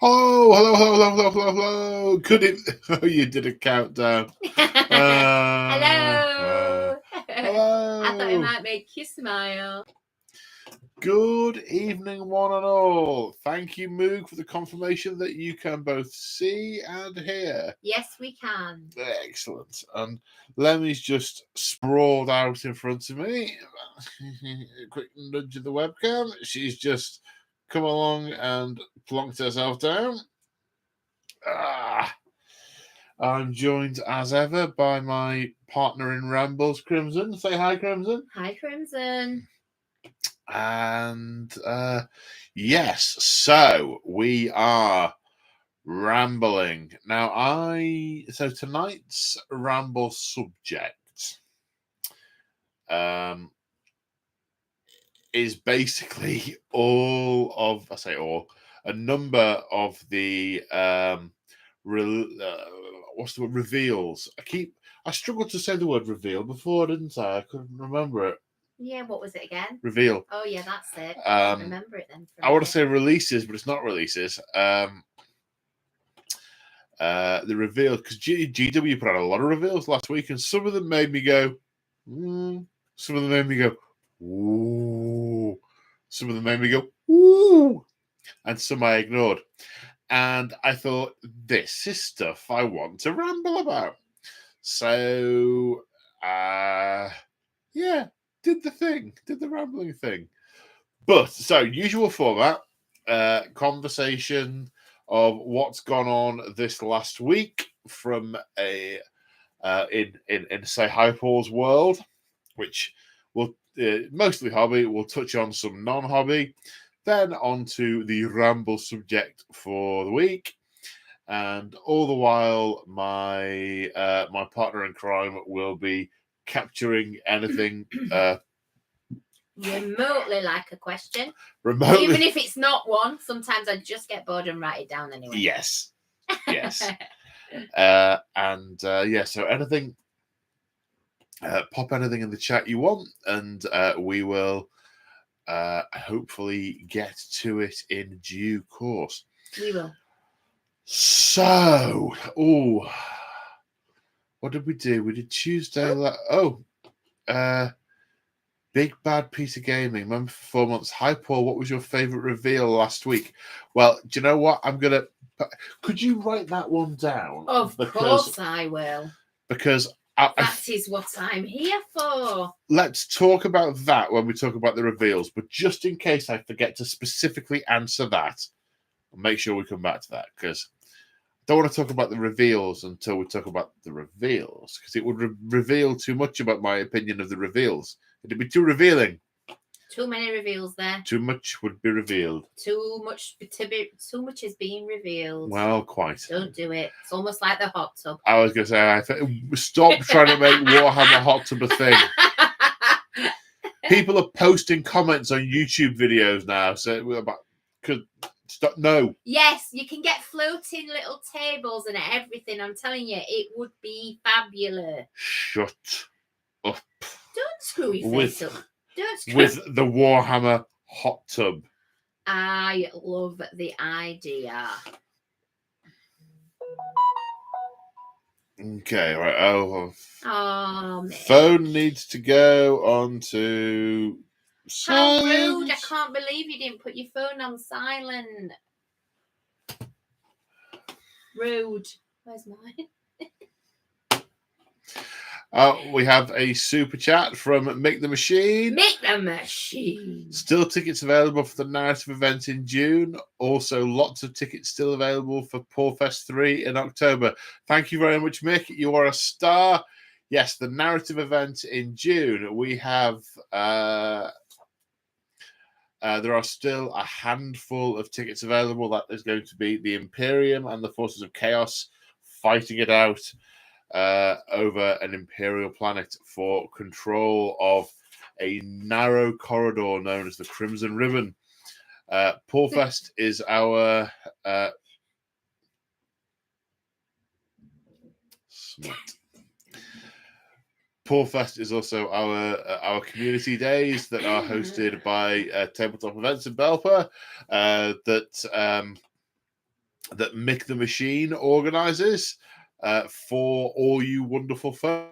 Hello. Could it? Oh, you did a countdown. Hello. Hello. I thought it might make you smile. Good evening, one and all. Thank you, Moog, for the confirmation that you can both see and hear. Yes, we can. Excellent. And Lemmy's just sprawled out in front of me. A quick nudge of the webcam. She's just come along and plonked herself down. I'm joined as ever by my partner in Rambles, Crimson. Say hi, Crimson. Hi, Crimson. And yes, so we are rambling. Now, so tonight's ramble subject is basically a number of the what's the word? Reveals. I struggled to say the word reveal before, didn't I? I couldn't remember it. Yeah, what was it again? Reveal. Oh, yeah, that's it. I can't remember it then. I want to say releases, but it's not releases. The reveal, because GW put out a lot of reveals last week, and some of them made me go, some of them made me go, ooh. Some of them made me go, ooh. And some I ignored. And I thought, this is stuff I want to ramble about. So, did the rambling thing. But, so, usual format, conversation of what's gone on this last week from in say HI Paul's world, which will mostly hobby. We'll touch on some non-hobby. Then on to the ramble subject for the week. And all the while, my my partner in crime will be capturing anything remotely like a question. Remotely. Even if it's not one, sometimes I just get bored and write it down anyway. Yes. So anything, pop anything in the chat you want, and we will hopefully get to it in due course. We will. So, what did we do? We did Tuesday. Big Bad Piece of Gaming. Remember for 4 months. Hi, Paul. What was your favorite reveal last week? Well, do you know what? Could you write that one down? Of course I will. Because that is what I'm here for. Let's talk about that when we talk about the reveals. But just in case I forget to specifically answer that, I'll make sure we come back to that, because I don't want to talk about the reveals until we talk about the reveals, because it would reveal too much about my opinion of the reveals. It'd be too revealing. Too many reveals there. Too much would be revealed. Too much is being revealed. Well, quite. Don't do it. It's almost like the hot tub. I was going to say, stop trying to make Warhammer hot tub a thing. People are posting comments on YouTube videos now. No. Yes, you can get floating little tables and everything. I'm telling you, it would be fabulous. Shut up. Don't screw your face up. With the Warhammer hot tub. I love the idea. Okay, right. Oh, phone needs to go on to silent. How rude. I can't believe you didn't put your phone on silent. Rude. Where's mine? We have a super chat from Make the Machine. Make the Machine. Still tickets available for the narrative event in June. Also, lots of tickets still available for Paulfest 3 in October. Thank you very much, Mick. You are a star. Yes, the narrative event in June. We have... there are still a handful of tickets available. That is going to be the Imperium and the Forces of Chaos fighting it out over an Imperial planet for control of a narrow corridor known as the Crimson Ribbon. Paulfest is our... Paulfest is also our community days that are hosted by Tabletop Events in Belper. that Mick the Machine organises for all you wonderful folk.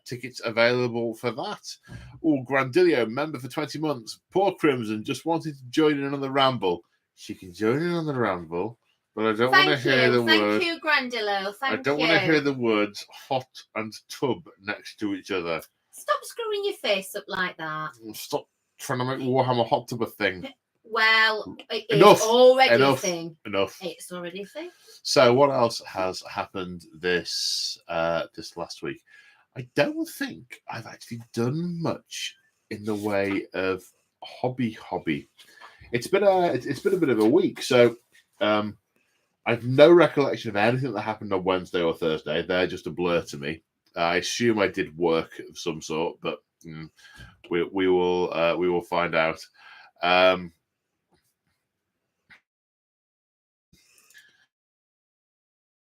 Tickets available for that. Oh, Grandilio, member for 20 months. Poor Crimson just wanted to join in on the ramble. She can join in on the ramble, but I don't want to hear the word. Thank you, Grandillo. I don't want to hear the words hot and tub next to each other. Stop screwing your face up like that. Stop trying to make Warhammer Hot Tub a thing. Well, it's already a thing. Enough. It's already a thing. So, what else has happened this last week? I don't think I've actually done much in the way of hobby. It's been a bit of a week, so I've no recollection of anything that happened on Wednesday or Thursday. They're just a blur to me. I assume I did work of some sort, but we will find out.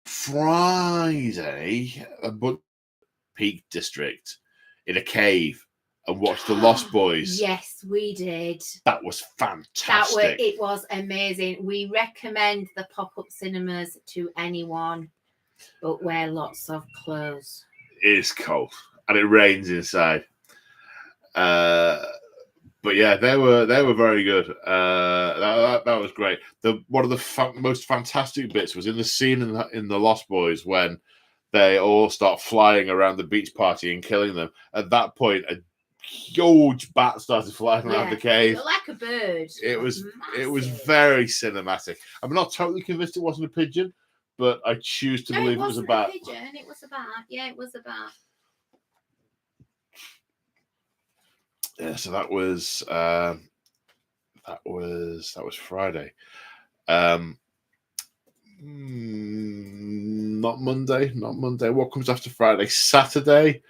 Friday, but Peak District in a cave and watch the Lost Boys. Yes, we did. That was fantastic. It was amazing. We recommend the pop-up cinemas to anyone, but wear lots of clothes. It is cold and it rains inside. But yeah, they were very good. That was great. One of the most fantastic bits was in the scene in the Lost Boys when they all start flying around the beach party and killing them. At that point, a huge bat started flying around the cave. Like a bird. It was very cinematic. I'm not totally convinced it wasn't a pigeon, but I choose to believe it was a bat. It was a bat. Yeah, it was a bat. Yeah, so that was Friday. Not Monday. What comes after Friday? Saturday,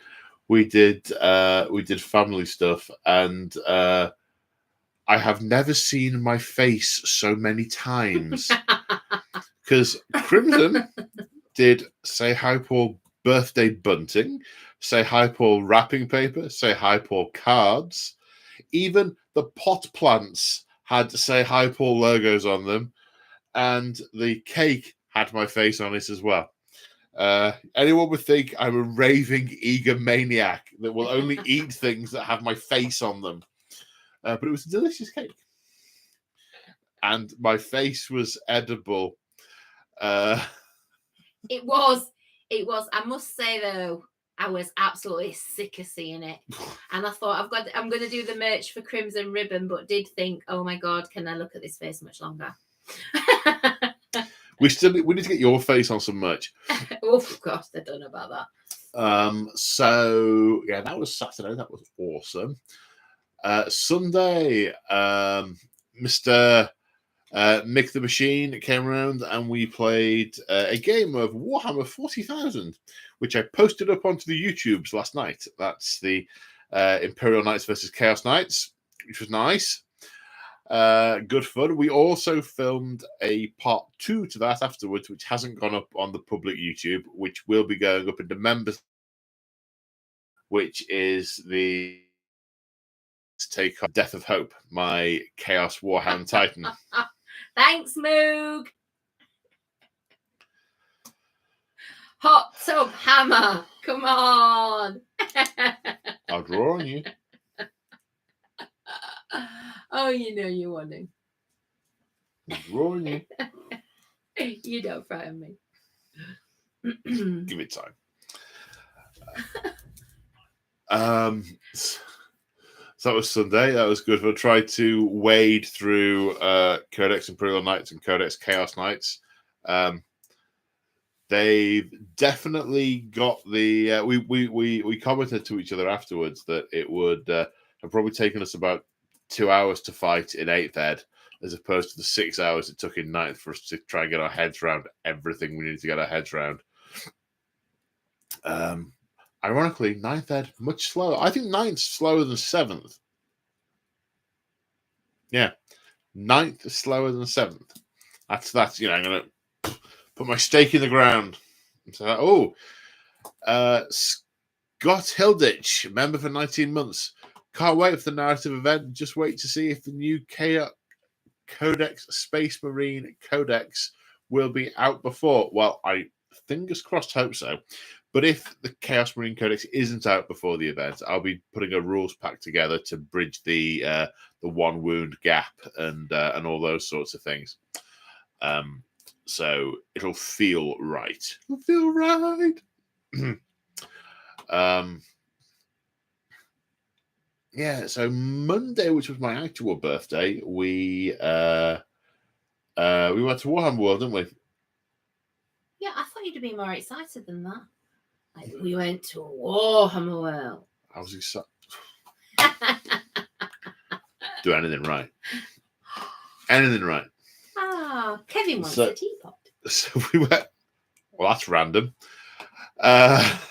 we did family stuff, and I have never seen my face so many times because Crimson did Say Hi Paul birthday bunting, Say Hi Paul wrapping paper, Say Hi Paul cards. Even the pot plants had Say Hi Paul logos on them, and the cake had my face on it as well. Anyone would think I'm a raving egomaniac that will only eat things that have my face on them. But it was a delicious cake. And my face was edible. It was. I must say, though, I was absolutely sick of seeing it. And I thought, I'm going to do the merch for Crimson Ribbon, but did think, oh my God, can I look at this face much longer? We need to get your face on some merch. Oh, of course, I don't know about that. So yeah, that was Saturday. That was awesome. Sunday, Mr. Mick the Machine came around and we played a game of Warhammer 40,000, which I posted up onto the YouTubes last night. That's the Imperial Knights versus Chaos Knights, which was nice. Good fun. We also filmed a part 2 to that afterwards, which hasn't gone up on the public YouTube, which will be going up into members, which is the take on Death of Hope, my Chaos Warhound Titan. Thanks, Moog. Hot Tub Hammer. Come on. I'll draw on you. Oh, you know you want to. I'll draw on you. You don't frighten me. Give it time. So that was Sunday. That was good. I tried to wade through Codex Imperial Knights and Codex Chaos Knights. They've definitely got the. We commented to each other afterwards that it would have probably taken us about 2 hours to fight in 8th Ed, as opposed to the 6 hours it took in 9th for us to try and get our heads around everything we needed to get our heads around. Ironically, 9th Ed, much slower. I think 9th's slower than 7th. Yeah. 9th is slower than 7th. That's I'm going to put my stake in the ground. So, Scott Hilditch, member for 19 months. Can't wait for the narrative event. Just wait to see if the new Codex Space Marine Codex will be out before. Well, I fingers crossed hope so. But if the Chaos Marine Codex isn't out before the event, I'll be putting a rules pack together to bridge the one wound gap and all those sorts of things. So it'll feel right. It'll feel right. Yeah. So Monday, which was my actual birthday, we went to Warhammer World, didn't we? Yeah, I thought you'd be more excited than that. Like, we went to Warhammer World. I was excited. Do anything right. Anything right. Ah, Kevin wants a teapot. So we went. Well, that's random. Oh,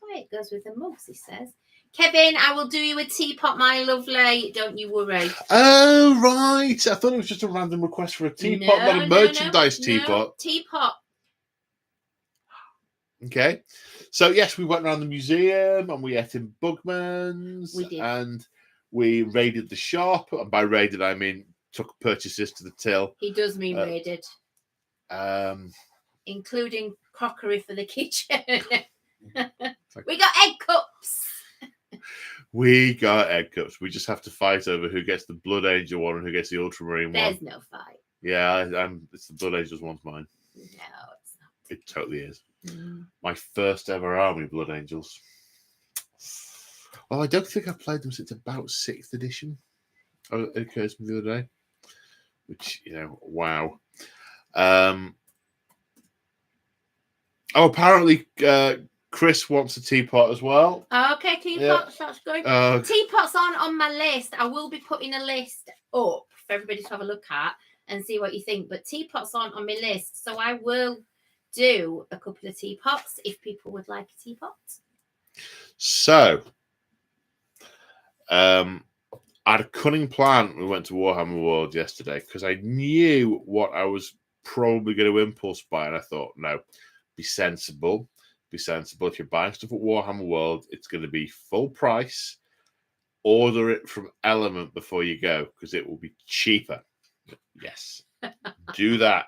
it goes with the mugs, he says. Kevin, I will do you a teapot, my lovely. Don't you worry. Oh, right. I thought it was just a random request for a teapot, not a merchandise teapot. No, teapot. Okay. So, yes, we went around the museum and we ate in Bugman's. We did. And we raided the shop. And by raided, I mean took purchases to the till. He does mean raided. Including crockery for the kitchen. We got egg cups. We got egg cups. We just have to fight over who gets the Blood Angel one and who gets the Ultramarine one. There's no fight. Yeah, it's the Blood Angels one's mine. No, it's not. It totally is. My first ever army Blood Angels. Well, I don't think I've played them since about 6th edition. Oh, it occurs to me the other day. Which, wow. Apparently Chris wants a teapot as well. Okay, teapots, that's good. Teapots on my list. I will be putting a list up for everybody to have a look at and see what you think. But teapots aren't on my list, so I will do a couple of teapots if people would like a teapot. So, I had a cunning plan. We went to Warhammer World yesterday because I knew what I was probably going to impulse buy, and I thought, no, be sensible. Be sensible. If you're buying stuff at Warhammer World, it's going to be full price. Order it from Element before you go because it will be cheaper. Yes. Do that.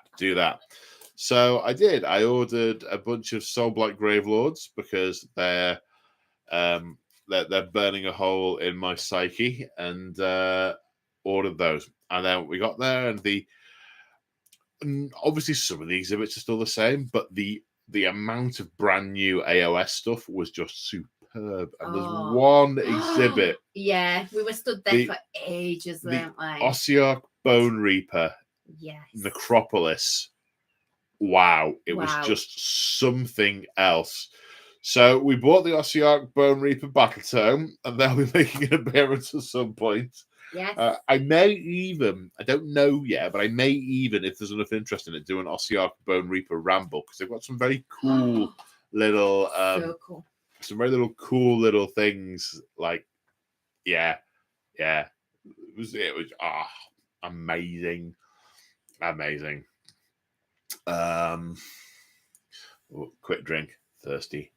So I did. I ordered a bunch of Soulblight Gravelords because they're burning a hole in my psyche, and ordered those. And then we got there, and obviously some of the exhibits are still the same, but the amount of brand new AOS stuff was just superb. And there's one exhibit. Yeah, we were stood there for ages, weren't we? Ossiarch Bone Reaper. Yes. Necropolis. Wow. It was just something else. So we bought the Ossiarch Bone Reaper Battle Tome, and they'll be making an appearance at some point. Yes. I may even, I don't know yet, but I may even, if there's enough interest in it, do an Ossiarch Bone Reaper Ramble, because they've got some very cool little, so cool. Some very cool little things. Like, yeah. It was amazing. Quick drink, thirsty.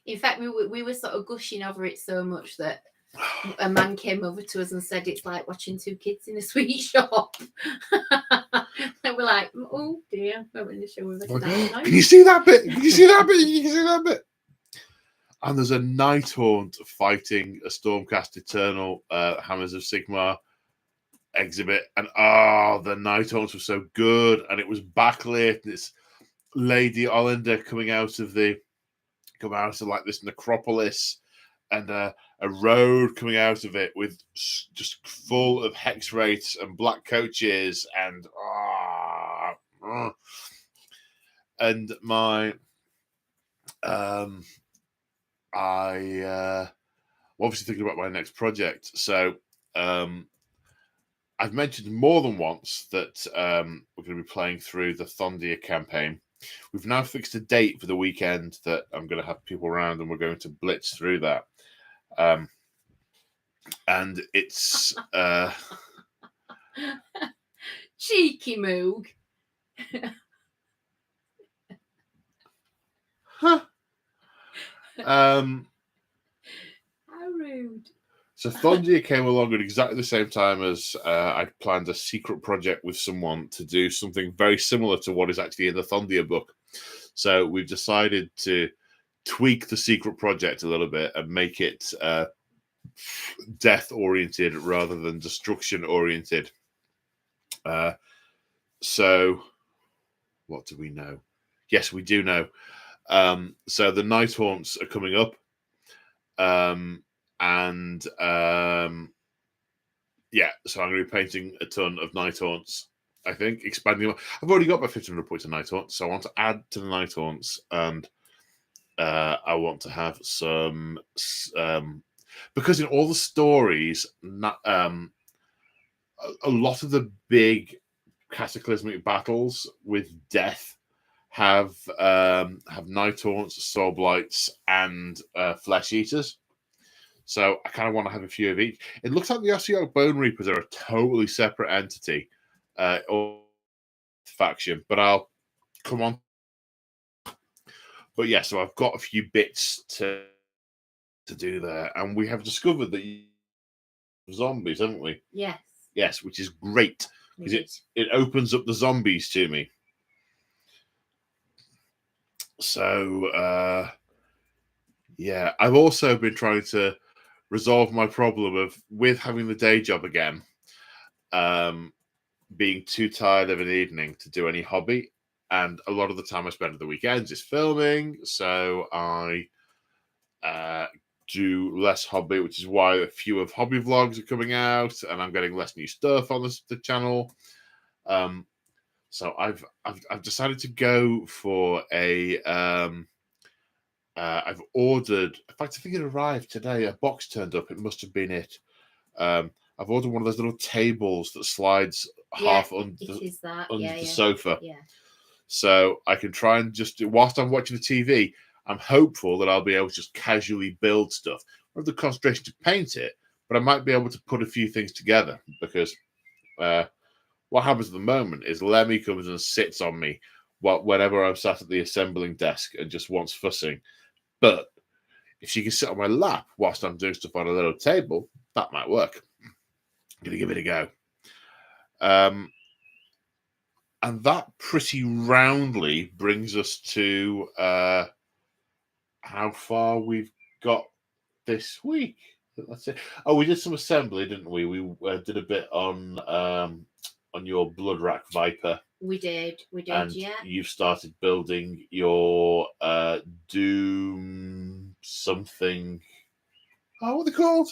In fact, we were sort of gushing over it so much that a man came over to us and said it's like watching two kids in a sweet shop. And we're like, oh dear, we're in the show with us. Can you see that bit? Can you see that bit? And there's a Nighthaunt fighting a Stormcast Eternal Hammers of Sigmar exhibit, and the Nighthaunts were so good, and it was backlit, and it's Lady Ollander coming out of like this necropolis, and a road coming out of it with just full of hex wraiths and black coaches, and my I obviously thinking about my next project. So I've mentioned more than once that we're going to be playing through the Thondia campaign. We've now fixed a date for the weekend that I'm going to have people around, and we're going to blitz through that. And it's cheeky moog. How rude. So Thondia came along at exactly the same time as I'd planned a secret project with someone to do something very similar to what is actually in the Thondia book. So we've decided to tweak the secret project a little bit and make it death-oriented rather than destruction-oriented. So what do we know? Yes, we do know. So the Night Haunts are coming up. Yeah, so I'm going to be painting a ton of Night Haunts, I think, expanding. I've already got my 1,500 points of Night Haunts, so I want to add to the Night Haunts, and I want to have some... because in all the stories, a lot of the big cataclysmic battles with death have Night Haunts, Soul Blights, and Flesh Eaters. So I kind of want to have a few of each. It looks like the Ossiarch Bone Reapers are a totally separate entity or faction, but I'll come on. But yeah, so I've got a few bits to do there, and we have discovered that zombies, haven't we? Yes. Yes, which is great because it opens up the zombies to me. So yeah, I've also been trying to resolve my problem with having the day job again, being too tired of an evening to do any hobby, and a lot of the time I spend at the weekends is filming, so I do less hobby, which is why a few of hobby vlogs are coming out, and I'm getting less new stuff on the channel. So I've decided to go for a I've ordered, in fact, I think it arrived today. A box turned up. It must have been it. I've ordered one of those little tables that slides half under the sofa. Yeah. So I can try and just, whilst I'm watching the TV, I'm hopeful that I'll be able to just casually build stuff. I have the concentration to paint it, but I might be able to put a few things together because what happens at the moment is Lemmy comes and sits on me whenever I'm sat at the assembling desk and just wants fussing. But if she can sit on my lap whilst I'm doing stuff on a little table, that might work. I'm going to give it a go. And that pretty roundly brings us to how far we've got this week. That's it. Oh, we did some assembly, didn't we? We did a bit on your Bloodrack Viper. We did, and yeah. You've started building your Doom something. Oh, what are they called?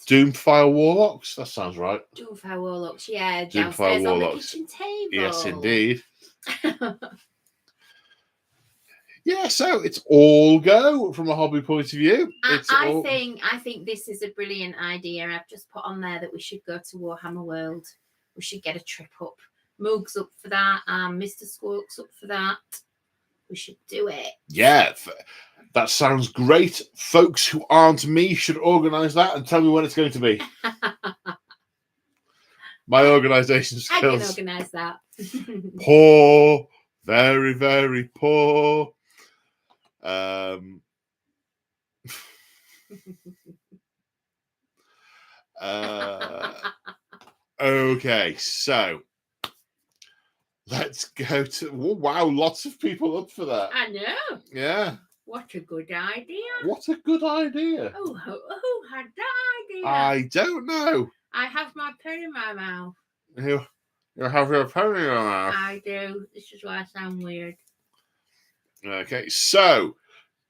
Doomfire Warlocks? That sounds right. Doomfire Warlocks, yeah. Doomfire Warlocks. On the kitchen table. Yes, indeed. Yeah, so it's all go from a hobby point of view. I think this is a brilliant idea. I've just put on there that we should go to Warhammer World. We should get a trip up. Moog's up for that. Mr. Squawk's up for that. We should do it. Yeah, that sounds great. Folks who aren't me should organise that and tell me when it's going to be. My organisation skills. I can organise that. Poor. Very, very poor. Okay, so let's go to... Oh, wow, lots of people up for that. I know. Yeah. What a good idea. What a good idea. Oh, who had that idea? I don't know. I have my pen in my mouth. You have your pen in your mouth. I do. This is why I sound weird. Okay, so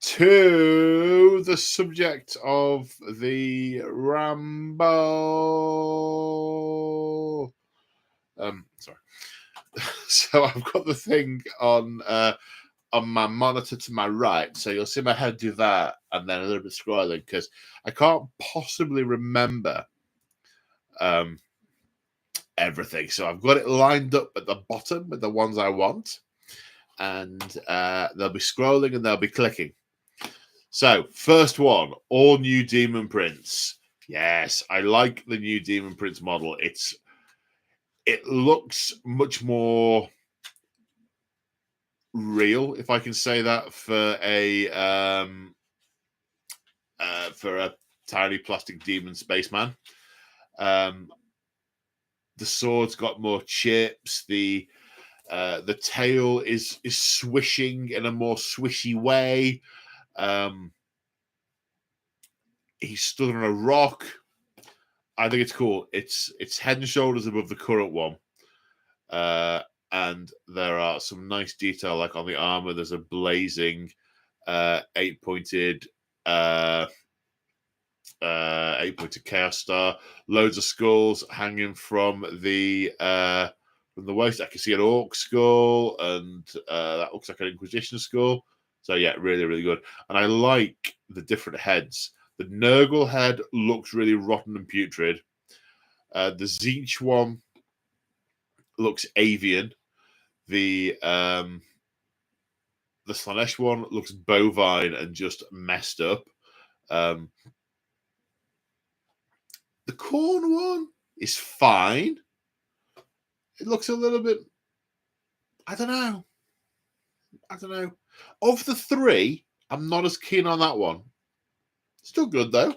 to the subject of the ramble. Sorry. So I've got the thing on my monitor to my right, so you'll see my head do that, and then a little bit scrolling because I can't possibly remember everything. So I've got it lined up at the bottom with the ones I want, and they'll be scrolling and they'll be clicking. So first one, all new Demon Prince. Yes, I like the new Demon Prince model. It looks much more real, if I can say that, for a for a tiny plastic demon spaceman. The sword's got more chips. The tail is swishing in a more swishy way. He's stood on a rock. I think it's cool. It's head and shoulders above the current one. And there are some nice detail, like on the armor, there's a blazing 8-pointed Chaos Star, loads of skulls hanging from the waist. I can see an Orc skull, and that looks like an Inquisition skull. So yeah, really, really good. And I like the different heads. The Nurgle head looks really rotten and putrid. The Tzeentch one looks avian. The Slaanesh one looks bovine and just messed up. The Khorne one is fine. It looks a little bit... I don't know. Of the three, I'm not as keen on that one. Still good, though.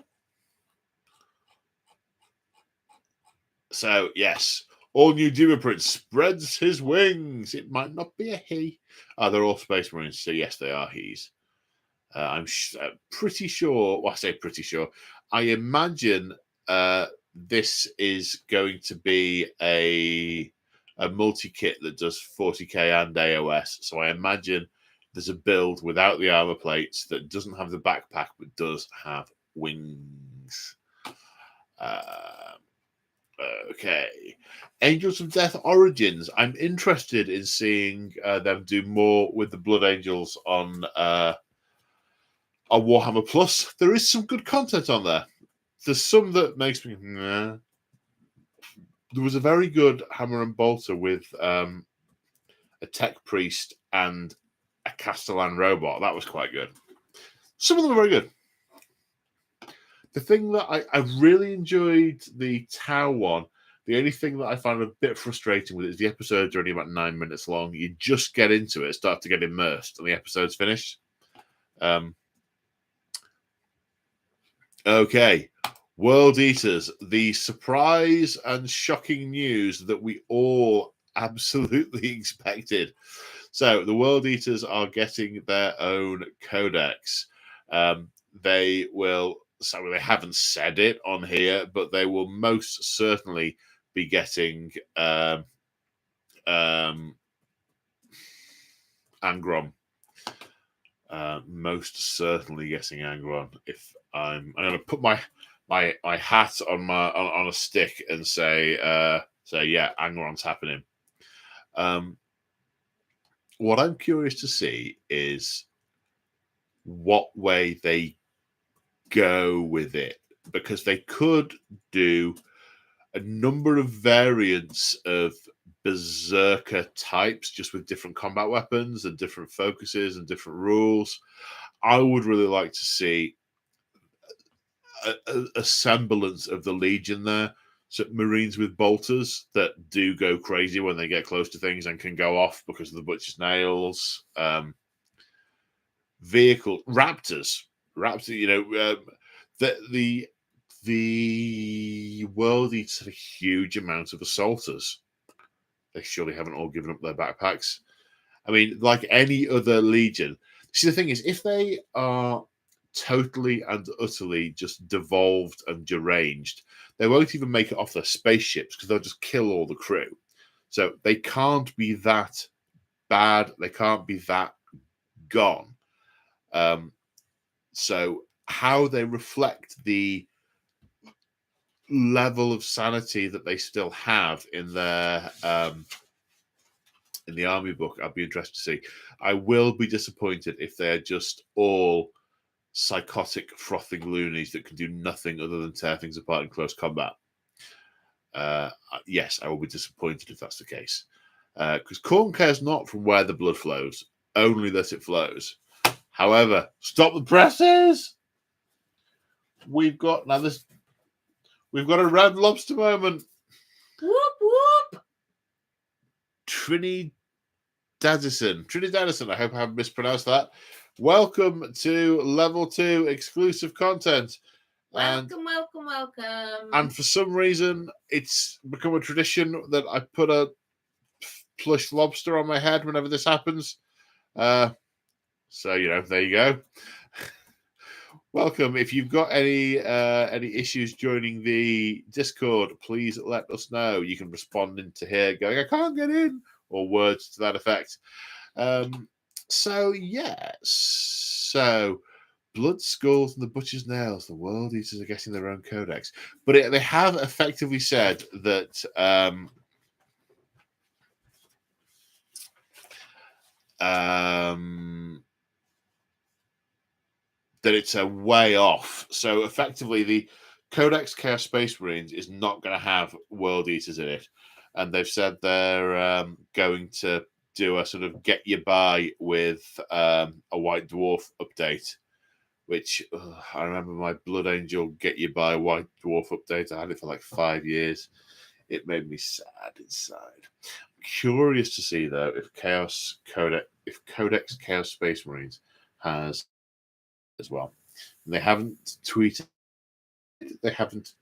So, yes. All new Demon Prince spreads his wings. It might not be a he. They're all Space Marines, so yes, they are he's. I'm pretty sure... Well, I say pretty sure. I imagine this is going to be a multi-kit that does 40k and AOS. So I imagine there's a build without the armor plates that doesn't have the backpack but does have wings. Okay. Angels of Death Origins. I'm interested in seeing them do more with the Blood Angels on Warhammer Plus. There is some good content on there. There's some that makes me... Nah. There was a very good Hammer and Bolter with a Tech Priest and a Castellan robot. That was quite good. Some of them are very good. The thing that I really enjoyed the Tau one, the only thing that I find a bit frustrating with it is the episodes are only about 9 minutes long. You just get into it, start to get immersed, and the episode's finished. Okay. World Eaters, the surprise and shocking news that we all absolutely expected. So the World Eaters are getting their own codex. They will, so they haven't said it on here, but they will most certainly be getting Angron. Most certainly getting Angron. If I'm going to put my hat on on a stick and say yeah, Angron's happening. What I'm curious to see is what way they go with it, because they could do a number of variants of Berserker types just with different combat weapons and different focuses and different rules. I would really like to see a semblance of the Legion there. So Marines with bolters that do go crazy when they get close to things and can go off because of the butcher's nails. Vehicle Raptors, you know, the World Eaters had a huge amount of assaulters. They surely haven't all given up their backpacks. I mean, like any other Legion. See, the thing is, if they are totally and utterly just devolved and deranged, they won't even make it off their spaceships because they'll just kill all the crew. So they can't be that bad. They can't be that gone. So how they reflect the level of sanity that they still have in their in the army book, I'd be interested to see. I will be disappointed if they're just all psychotic, frothing loonies that can do nothing other than tear things apart in close combat. Yes, I will be disappointed if that's the case. Because Khorne cares not from where the blood flows, only that it flows. However, stop the presses! We've got a Red Lobster moment. Whoop whoop. Trinidadison. I hope I haven't mispronounced that. welcome to level 2 exclusive content. Welcome. And for some reason, it's become a tradition that I put a plush lobster on my head whenever this happens. So, there you go. Welcome. If you've got any issues joining the Discord, please let us know. You can respond into here going, I can't get in, or words to that effect. So blood, skulls, and the butcher's nails. The world eaters are getting their own codex. But they have effectively said that that it's a way off. So effectively, the Codex Chaos Space Marines is not going to have World Eaters in it. And they've said they're going to do a sort of get you by with a White Dwarf update, which I remember my Blood Angel get you by White Dwarf update. I had it for like 5 years. It made me sad inside. Curious to see, though, if Codex Chaos Space Marines has as well. And they haven't tweeted. They haven't.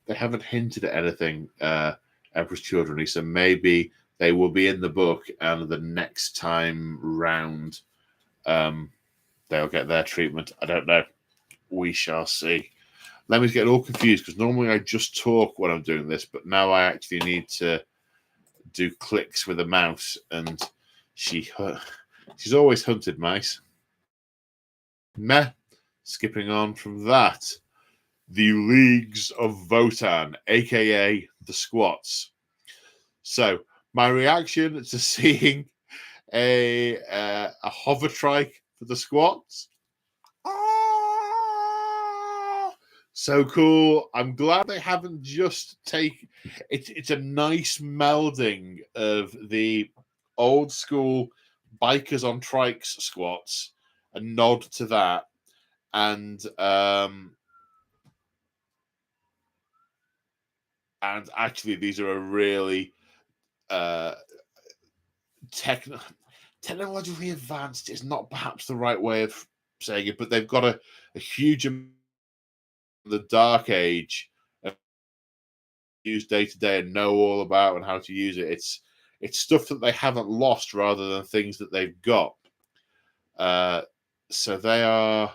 They haven't hinted at anything. Emperor's Children. So maybe they will be in the book, and the next time round, they'll get their treatment. I don't know. We shall see. Lemmy's getting all confused because normally I just talk when I'm doing this, but now I actually need to do clicks with a mouse, and she's always hunted mice. Meh. Skipping on from that, the Leagues of Votan, aka the Squats. So my reaction to seeing a hovertrike for the Squats. So cool. I'm glad they haven't just taken it. It's a nice melding of the old school bikers on trikes squats, a nod to that, and actually these are a really technologically advanced is not perhaps the right way of saying it, but they've got a huge amount of the Dark Age use day to day and know all about and how to use it. It's stuff that they haven't lost rather than things that they've got. So they are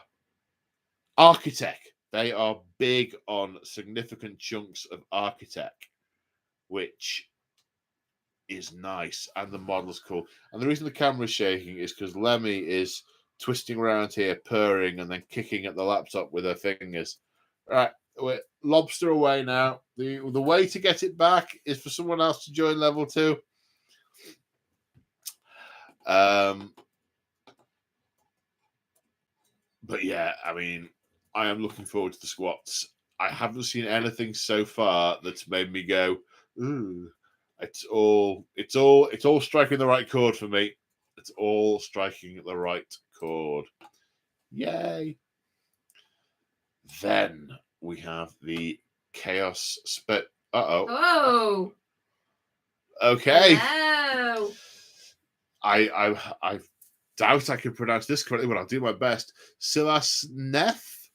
Architect. They are big on significant chunks of Architect, which is nice, and the model's cool. And the reason the camera's shaking is because Lemmy is twisting around here, purring, and then kicking at the laptop with her fingers. All right, we're lobster away now. The way to get it back is for someone else to join level 2. But yeah, I mean, I am looking forward to the Squats. I haven't seen anything so far that's made me go, ooh. It's all striking the right chord for me. It's all striking the right chord. Yay. Then we have the Chaos Spit. Oh. Okay. Hello. I doubt I can pronounce this correctly, but I'll do my best. Silas Neff.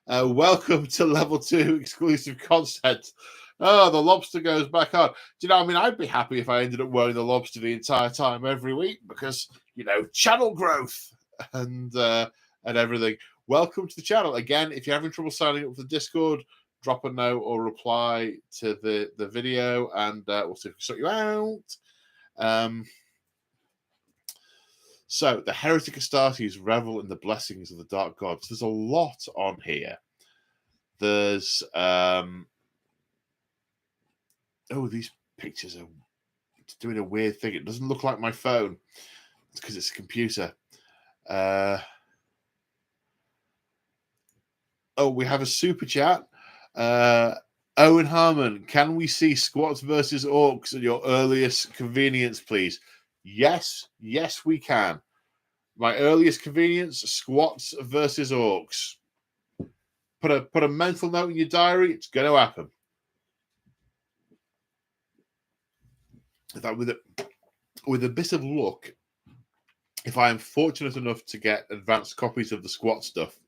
Welcome to level 2 exclusive content. Oh, the lobster goes back on. Do you know, I mean, I'd be happy if I ended up wearing the lobster the entire time every week because, channel growth and everything. Welcome to the channel. Again, if you're having trouble signing up for the Discord, drop a note or reply to the video and we'll see if we can sort you out. So, the Heretic Astartes revel in the blessings of the Dark Gods. There's a lot on here. There's... these pictures are doing a weird thing. It doesn't look like my phone. It's because it's a computer. We have a super chat. Owen Harmon, can we see Squats versus Orcs at your earliest convenience, please? Yes, we can. My earliest convenience, Squats versus Orcs. Put a mental note in your diary. It's going to happen. that with a bit of luck, if I am fortunate enough to get advanced copies of the squat stuff,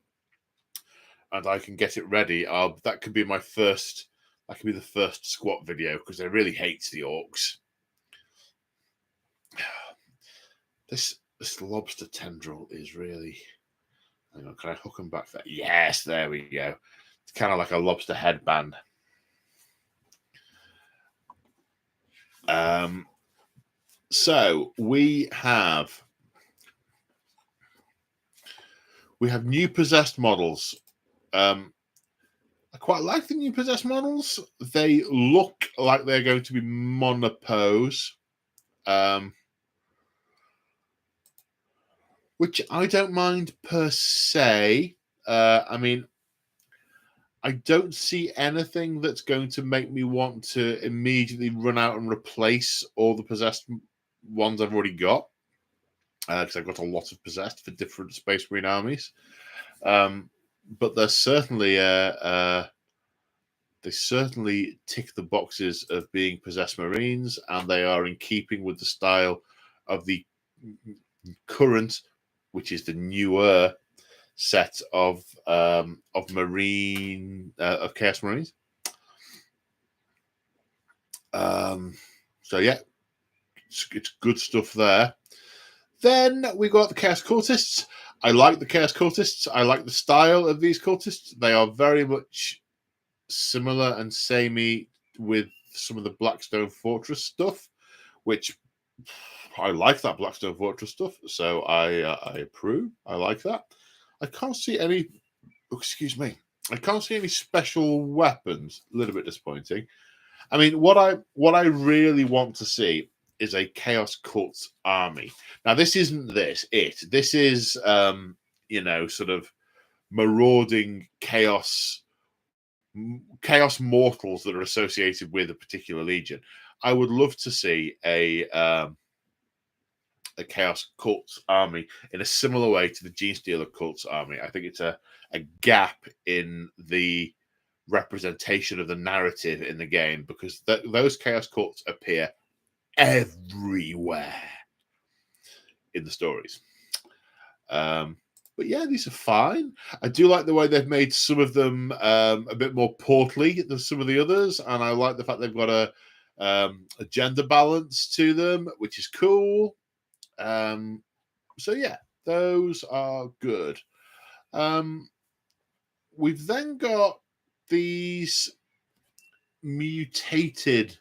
and I can get it ready, that could be my first. That could be the first squat video because I really hate the orcs. This lobster tendril is really. Hang on, can I hook them back there? Yes, there we go. It's kind of like a lobster headband. So we have new possessed models. I quite like the new possessed models. They look like they're going to be monopose, which I don't mind per se. I mean, I don't see anything that's going to make me want to immediately run out and replace all the possessed ones I've already got, because I've got a lot of possessed for different Space Marine armies. But they're certainly they certainly tick the boxes of being possessed Marines, and they are in keeping with the style of the current, which is the newer set of Marine of Chaos Marines. So yeah, it's good stuff there. Then we got the Chaos Cultists. I like the Chaos Cultists. I like the style of these cultists. They are very much similar and samey with some of the Blackstone Fortress stuff, which I like that Blackstone Fortress stuff. So I approve. I like that. I can't see any. Excuse me. I can't see any special weapons. A little bit disappointing. I mean, what I really want to see is a Chaos Cult army. Now, this isn't this. This is sort of marauding chaos mortals that are associated with a particular legion. I would love to see a Chaos Cults army in a similar way to the Genestealer Cults army. I think it's a gap in the representation of the narrative in the game, because those Chaos Cults appear everywhere in the stories. But yeah, these are fine. I do like the way they've made some of them a bit more portly than some of the others, and I like the fact they've got a gender balance to them, which is cool. So yeah, those are good. We've then got these mutated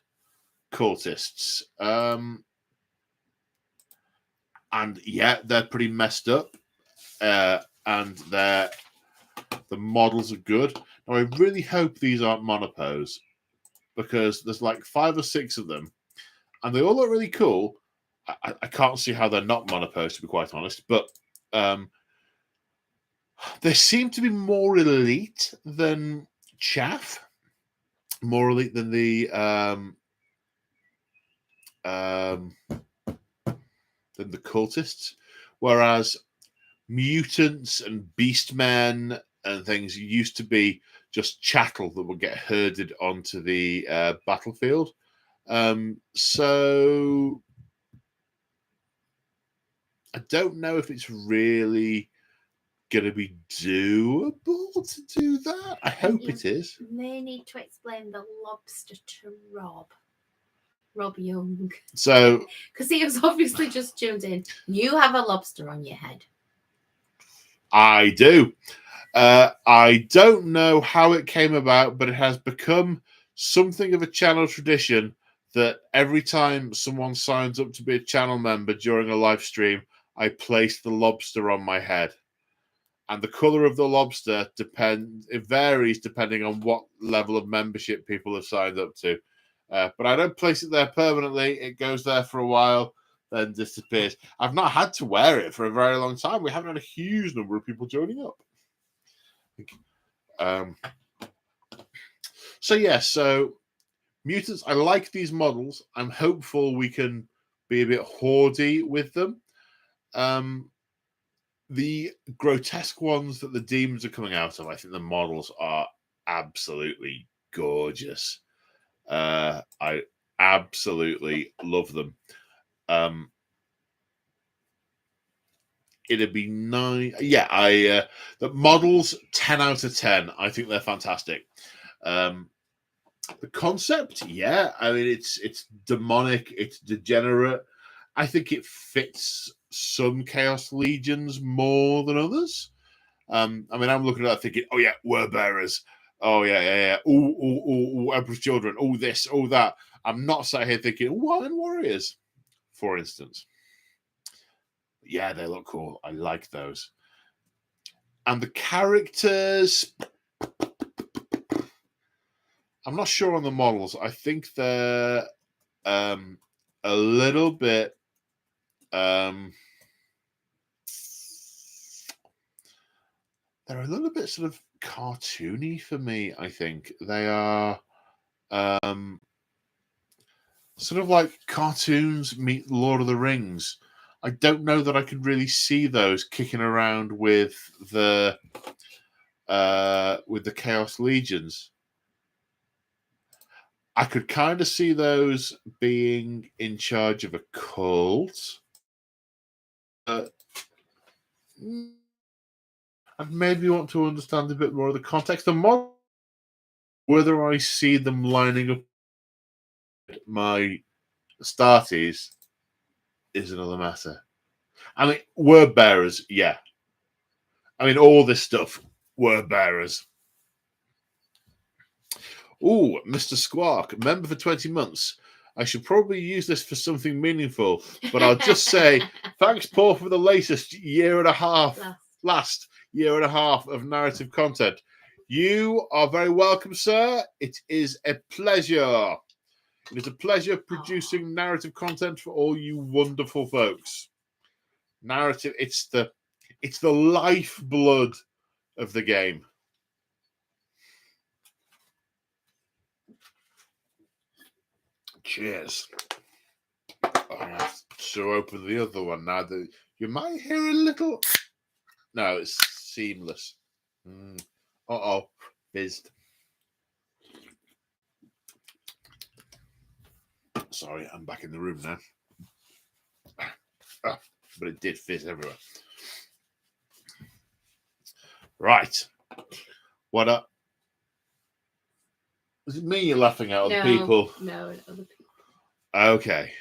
cultists, and yeah, they're pretty messed up, and the models are good. Now, I really hope these aren't monopose, because there's like 5 or 6 of them, and they all look really cool. I can't see how they're not monopose, to be quite honest, but they seem to be more elite than chaff, more elite than the cultists, whereas mutants and beastmen and things used to be just chattel that would get herded onto the battlefield. So I don't know if it's really going to be doable to do that. I hope it is. You may need to explain the lobster to Rob Young. So, because he was obviously just tuned in. You have a lobster on your head. I do. I don't know how it came about, but it has become something of a channel tradition that every time someone signs up to be a channel member during a live stream, I place the lobster on my head. And the color of the lobster varies depending on what level of membership people have signed up to. But I don't place it there permanently. It goes there for a while, then disappears. I've not had to wear it for a very long time. We haven't had a huge number of people joining up. So mutants, I like these models. I'm hopeful we can be a bit hoardy with them. The grotesque ones that the demons are coming out of, I think the models are absolutely gorgeous. I absolutely love them. It'd be nice. Yeah, the models 10 out of 10. I think they're fantastic. The concept, yeah, I mean it's demonic, it's degenerate. I think it fits some Chaos Legions more than others. I mean, I'm looking at that thinking, oh yeah, word bearers. Oh yeah. Ooh, Emperor's Children. Oh this, oh that. I'm not sat here thinking, Iron Warriors, for instance. Yeah, they look cool. I like those. And the characters, I'm not sure on the models. I think they're a little bit they're a little bit sort of cartoony for me. I think they are sort of like cartoons meet Lord of the Rings. I don't know that I could really see those kicking around with the Chaos Legions. I could kind of see those being in charge of a cult. I'd maybe want to understand a bit more of the context. The whether I see them lining up my starties is another matter. I mean, word bearers, yeah. I mean, all this stuff, word bearers. Ooh, Mr. Squark, member for 20 months. I should probably use this for something meaningful, but I'll just say thanks, Paul, for the latest year and a half, last year and a half of narrative content. You are very welcome, sir. It is a pleasure. It is a pleasure producing narrative content for all you wonderful folks. Narrative, it's the lifeblood of the game. Cheers. So open the other one now. You might hear a little. No, it's seamless. Fizzed. Sorry, I'm back in the room now. But it did fizz everywhere. Right. What up? Is it me you're laughing at, other people? No, other people. Okay.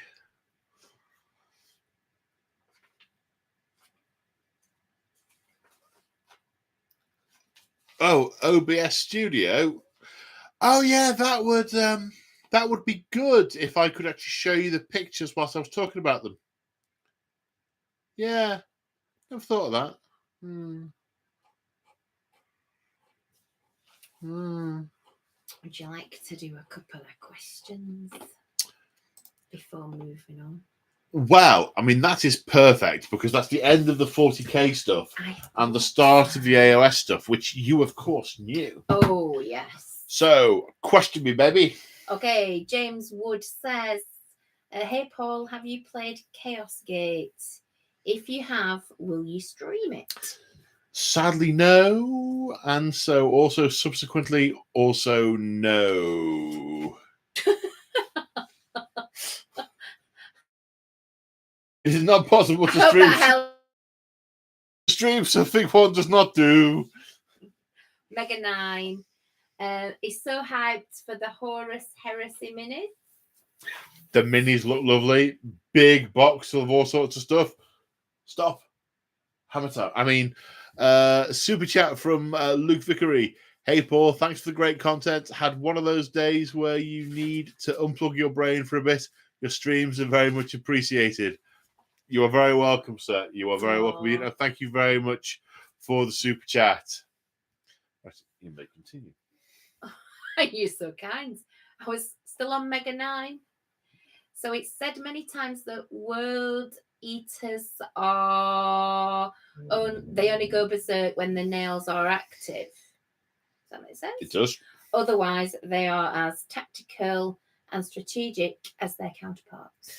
Oh, OBS Studio. Oh yeah, that would be good if I could actually show you the pictures whilst I was talking about them. Yeah, I've thought of that. Would you like to do a couple of questions before moving on? Wow, I mean, that is perfect because that's the end of the 40k stuff and the start of the AOS stuff, which you, of course, knew. Oh, yes. So, question me, baby. Okay, James Wood says, hey, Paul, have you played Chaos Gate? If you have, will you stream it? Sadly, no. And so also subsequently, also no. It is not possible to stream something one does not do. Mega 9 is so hyped for the Horus Heresy minis. The minis look lovely. Big box of all sorts of stuff. Stop. Hammer time. I mean, super chat from Luke Vickery. Hey, Paul, thanks for the great content. Had one of those days where you need to unplug your brain for a bit. Your streams are very much appreciated. You are very welcome, sir. You are very welcome. Thank you very much for the super chat. Right, you may continue. You're so kind. I was still on Mega 9. So it's said many times that world eaters they only go berserk when the nails are active. Does that make sense? It does. Otherwise, they are as tactical and strategic as their counterparts.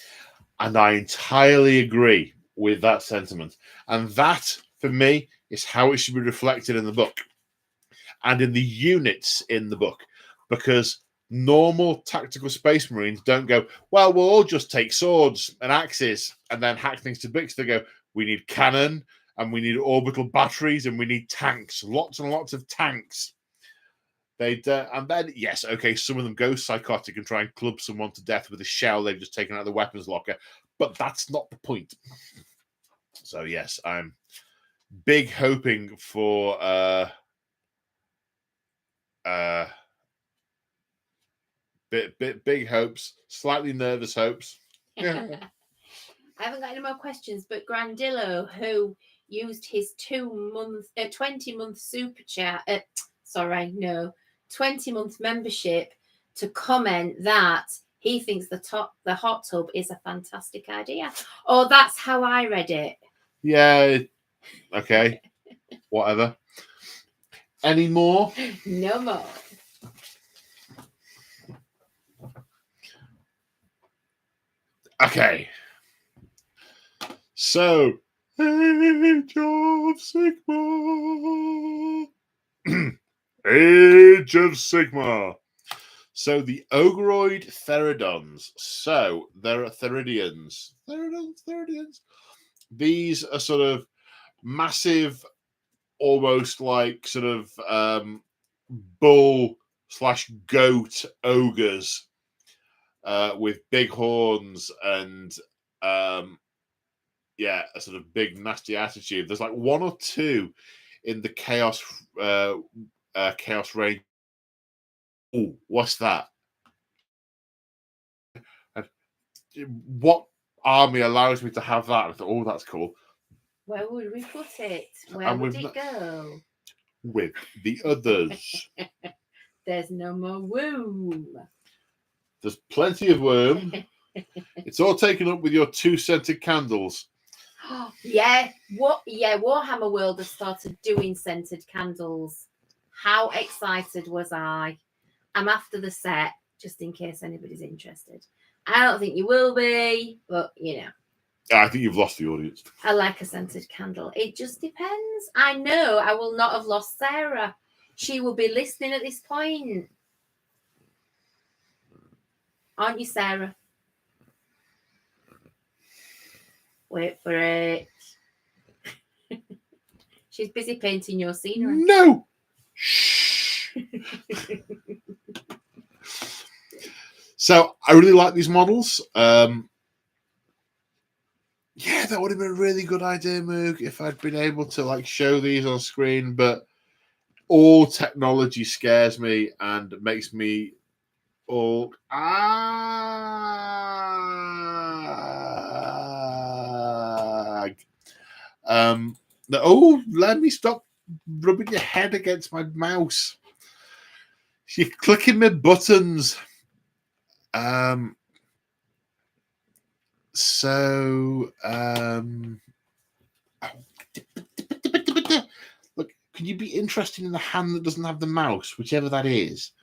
And I entirely agree with that sentiment. And that, for me, is how it should be reflected in the book and in the units in the book. Because normal tactical space marines don't go, well, we'll all just take swords and axes and then hack things to bits. They go, we need cannon and we need orbital batteries and we need tanks, lots and lots of tanks. They'd and then, yes, okay, some of them go psychotic and try and club someone to death with a shell they've just taken out of the weapons locker, but that's not the point. So yes, I'm big hoping for big hopes, slightly nervous hopes. I haven't got any more questions, but Grandillo, who used his 20-month super chat, 20-month membership to comment that he thinks the hot tub is a fantastic idea. Oh, that's how I read it. Yeah, okay, whatever. Any more? No more. Okay. So, Age of Sigma. Age of Sigma. So, the Ogroid Theridons. So, there are Theridians. Theridians. These are sort of massive, almost like sort of bull/goat ogres with big horns and a sort of big nasty attitude. There's like one or two in the chaos range. Oh, what's that? What army allows me to have that? I thought, oh, that's cool. Where would we put it? Where would it go? With the others. There's no more womb. There's plenty of worm. It's all taken up with your 2-scented candles. Yeah. Warhammer World has started doing scented candles. How excited was I? I'm after the set, just in case anybody's interested. I don't think you will be, but you know. I think you've lost the audience. I like a scented candle. It just depends. I know I will not have lost Sarah. She will be listening at this point. Aren't you, Sarah? Wait for it. She's busy painting your scenery. No! Shh! So, I really like these models. Yeah, that would have been a really good idea, Moog, if I'd been able to like show these on screen, but all technology scares me and makes me all let me stop rubbing your head against my mouse. You're clicking my buttons. Look, can you be interested in the hand that doesn't have the mouse, whichever that is?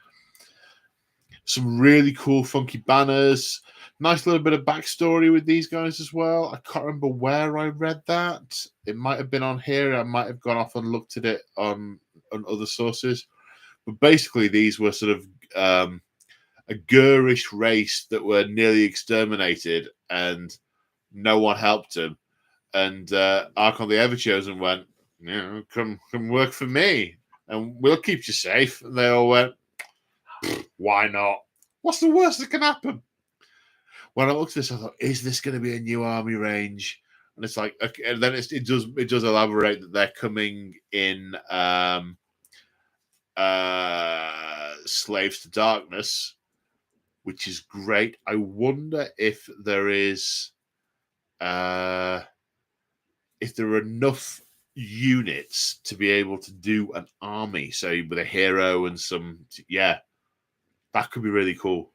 Some really cool, funky banners. Nice little bit of backstory with these guys as well. I can't remember where I read that. It might have been on here. I might have gone off and looked at it on other sources. But basically, these were sort of a Gurish race that were nearly exterminated, and no one helped them. And Archon the Everchosen went, come work for me, and we'll keep you safe. And they all went, why not? What's the worst that can happen? When I looked at this, I thought, is this going to be a new army range? And it's like, okay, and then it does elaborate that they're coming in Slaves to Darkness, which is great. I wonder if there is if there are enough units to be able to do an army, so with a hero and some, that could be really cool.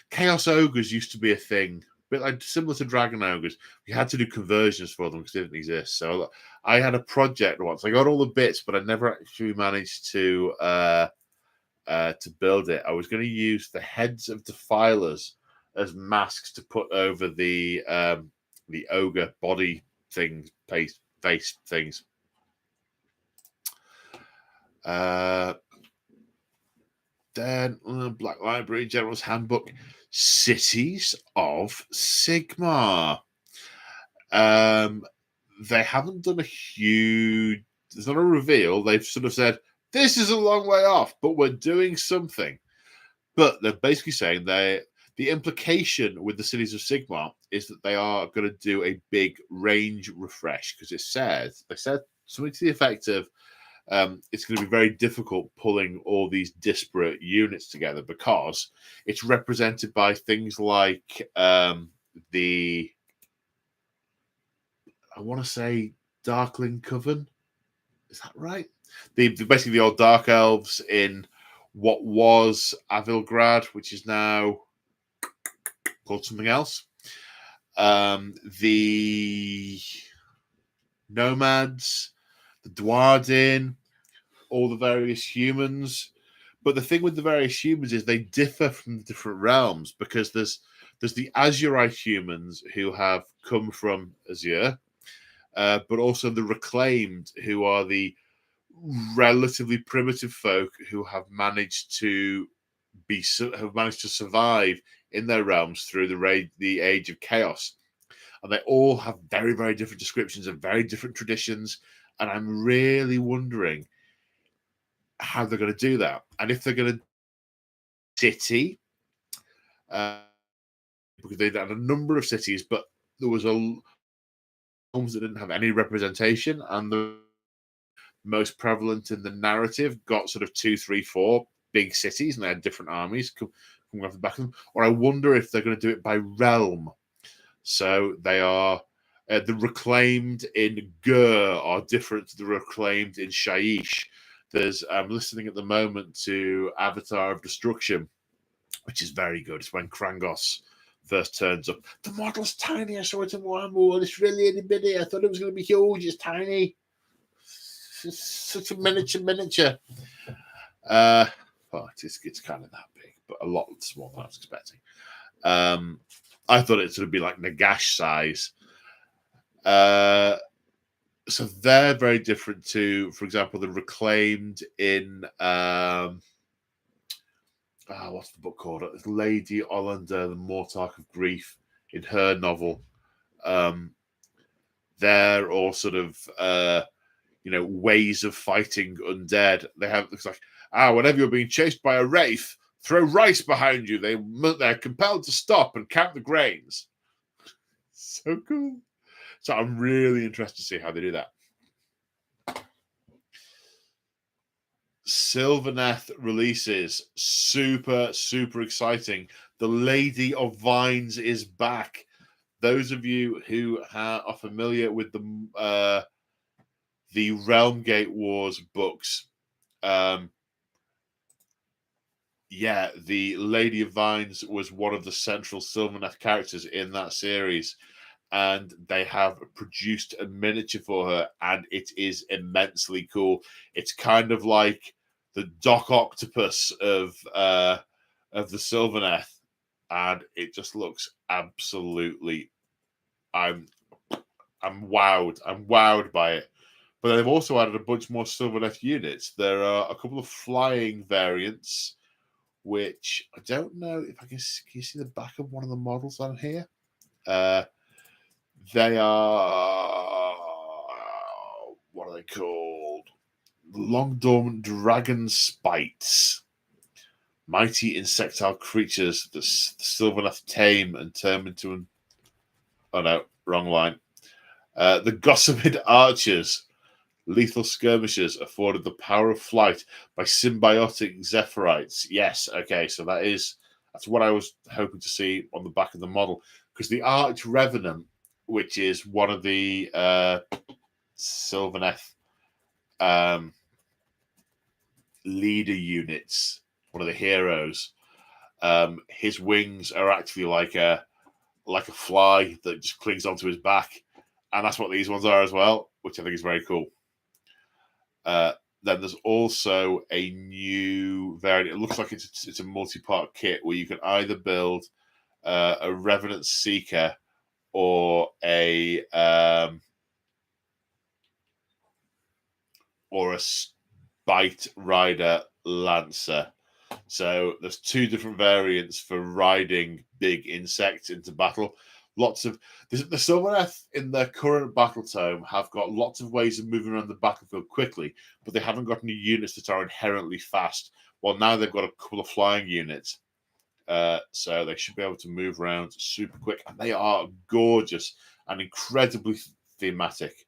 Chaos Ogres used to be a thing, a bit like similar to Dragon Ogres. We had to do conversions for them because they didn't exist. So I had a project once. I got all the bits, but I never actually managed to build it. I was going to use the heads of defilers as masks to put over the ogre body things, face things. then Black Library, General's Handbook, Cities of Sigmar. They haven't done a huge, there's not a reveal. They've sort of said, this is a long way off, but we're doing something. But they're basically saying the implication with the Cities of Sigmar is that they are going to do a big range refresh, because they said something to the effect of it's going to be very difficult pulling all these disparate units together, because it's represented by things like the, I want to say, Darkling Coven. Is that right? Basically the old Dark Elves in what was Avilgrad, which is now called something else. The Nomads, the Dwarden, all the various humans. But the thing with the various humans is they differ from the different realms, because there's the Azurite humans who have come from Azure, but also the Reclaimed, who are the relatively primitive folk who have managed to survive in their realms through the Age of Chaos. And they all have very, very different descriptions and very different traditions. And I'm really wondering how they're going to do that. And if they're going to city, because they had a number of cities, but there was homes that didn't have any representation, and the most prevalent in the narrative got sort of 2, 3, 4 big cities, and they had different armies coming off the back of them. Or I wonder if they're going to do it by realm. So they are the Reclaimed in Gur are different to the Reclaimed in Shaiish. I'm listening at the moment to Avatar of Destruction, which is very good. It's when Krangos first turns up. The model's tiny. I saw it in Warhammer, and it's really itty bitty. I thought it was going to be huge. It's tiny. It's such a miniature. It's kind of that big, but a lot smaller than I was expecting. I thought it would be like Nagash size. So they're very different to, for example, the Reclaimed in what's the book called? It's Lady Olander, the Mortarch of Grief, in her novel. They're all sort of ways of fighting undead. They have, looks like, whenever you're being chased by a wraith, throw rice behind you. They're compelled to stop and count the grains. So cool. So I'm really interested to see how they do that. Sylvaneth releases. Super, super exciting. The Lady of Vines is back. Those of you who are familiar with the Realmgate Wars books, the Lady of Vines was one of the central Sylvaneth characters in that series, and they have produced a miniature for her, and it is immensely cool. It's kind of like the Doc Octopus of the Sylvaneth, and it just looks absolutely. I'm wowed. I'm wowed by it. But they've also added a bunch more Sylvaneth units. There are a couple of flying variants, which I don't know if I can you see the back of one of the models on here? They are, what are they called? Long dormant dragon spites. Mighty insectile creatures that Sylvaneth tame and turn into oh no, wrong line. The Gossamed archers. Lethal skirmishers afforded the power of flight by symbiotic Zephyrite. Yes, okay, so that's what I was hoping to see on the back of the model, because the Arch Revenant, which is one of the Sylvaneth leader units, one of the heroes, his wings are actually like a fly that just clings onto his back, and that's what these ones are as well, which I think is very cool. Then there's also a new variant. It looks like it's a multi-part kit where you can either build a Revenant Seeker or a Spite Rider Lancer. So there's 2 different variants for riding big insects into battle. Lots of the Silvereth in their current battle tome have got lots of ways of moving around the battlefield quickly, but they haven't got any units that are inherently fast. Well, now they've got a couple of flying units, so they should be able to move around super quick, and they are gorgeous and incredibly thematic.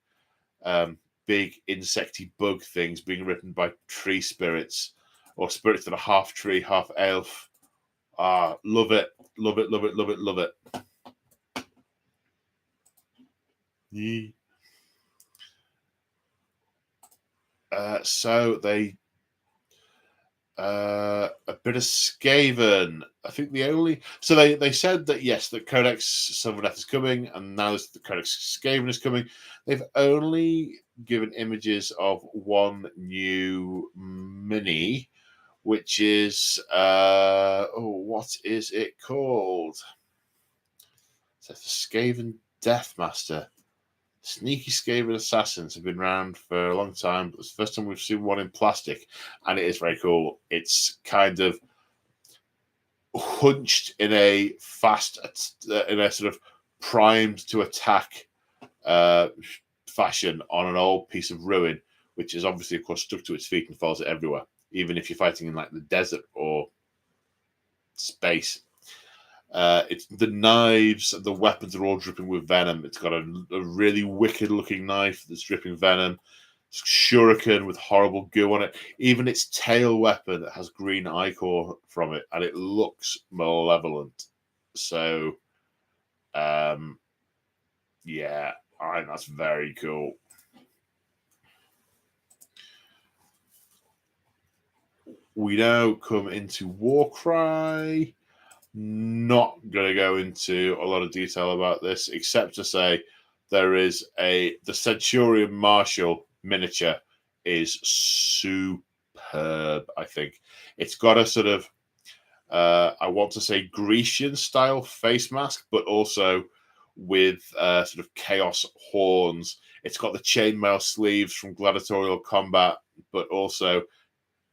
Big insecty bug things being written by tree spirits or spirits that are half tree, half elf. Love it, love it, love it, love it, love it. Yeah. So they a bit of Skaven. I think the only they said that yes, the Codex Silverdeath is coming, and now the Codex Skaven is coming. They've only given images of one new mini, which is what is it called? So it's the Skaven Deathmaster. Sneaky Skaven assassins have been around for a long time, but it's the first time we've seen one in plastic, and it is very cool. It's kind of hunched in a in a sort of primed to attack fashion on an old piece of ruin, which is obviously, of course, stuck to its feet and follows it everywhere, even if you're fighting in like the desert or space. It's the knives, the weapons are all dripping with venom. It's got a really wicked looking knife that's dripping venom. It's shuriken with horrible goo on it. Even its tail weapon has green ichor from it, and it looks malevolent. So, yeah, I think that's very cool. We now come into Warcry. Not going to go into a lot of detail about this, except to say there is the Centurion Marshal miniature is superb. I think it's got a sort of I want to say Grecian style face mask, but also with sort of chaos horns. It's got the chainmail sleeves from gladiatorial combat, but also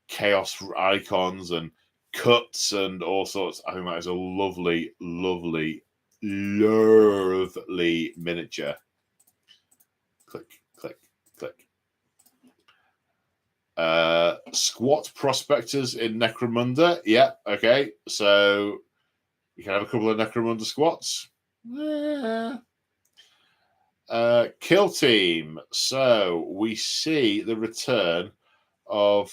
chaos icons and cuts and all sorts. I think that is a lovely, lovely, lovely miniature. Click, click, click. Squat prospectors in Necromunda. Yeah, okay. So you can have a couple of Necromunda squats. Kill team. So we see the return of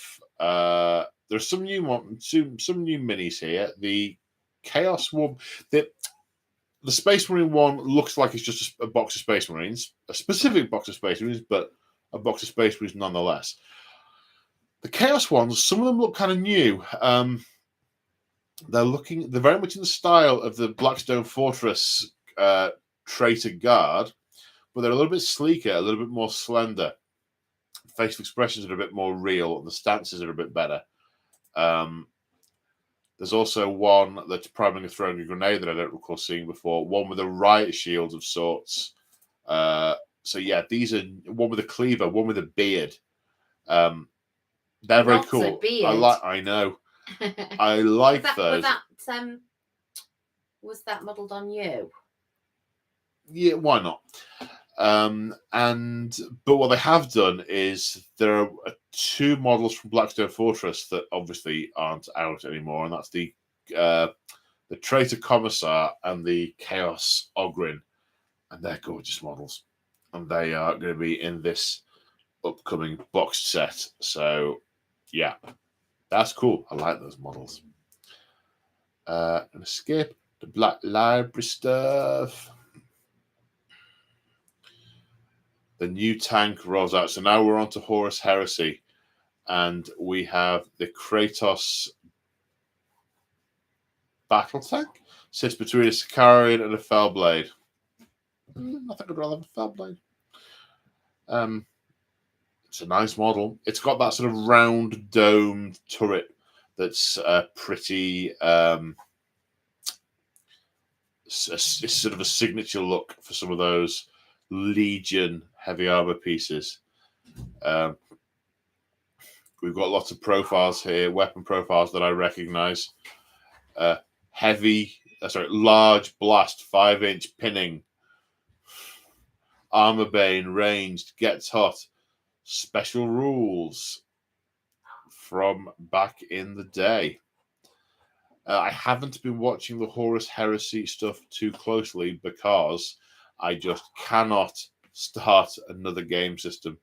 there's some new minis here. The Chaos one, the Space Marine one looks like it's just a box of Space Marines, a specific box of Space Marines, but a box of Space Marines nonetheless. The Chaos ones, some of them look kind of new. They're very much in the style of the Blackstone Fortress Traitor Guard, but they're a little bit sleeker, a little bit more slender. Facial expressions are a bit more real, and the stances are a bit better. There's also one that's priming and throwing a grenade that I don't recall seeing before. One with a riot shield of sorts. So yeah, these are one with a cleaver, one with a beard. They're very cool. I know. I like those. Was that modelled on you? Yeah, why not? But what they have done is there are 2 models from Blackstone Fortress that obviously aren't out anymore, and that's the Traitor Commissar and the Chaos Ogren, and they're gorgeous models, and they are going to be in this upcoming boxed set. So yeah, that's cool. I like those models. And skip the Black Library stuff. The new tank rolls out. So now we're on to Horus Heresy. And we have the Kratos battle tank. Sits between a Sicarian and a Fellblade. I think I'd rather have a Fellblade. It's a nice model. It's got that sort of round domed turret that's pretty... it's sort of a signature look for some of those Legion heavy armor pieces, We've got lots of profiles here, weapon profiles that I recognize. Large blast, 5-inch pinning. Armor bane, ranged, gets hot. Special rules from back in the day. I haven't been watching the Horus Heresy stuff too closely because I just cannot start another game system.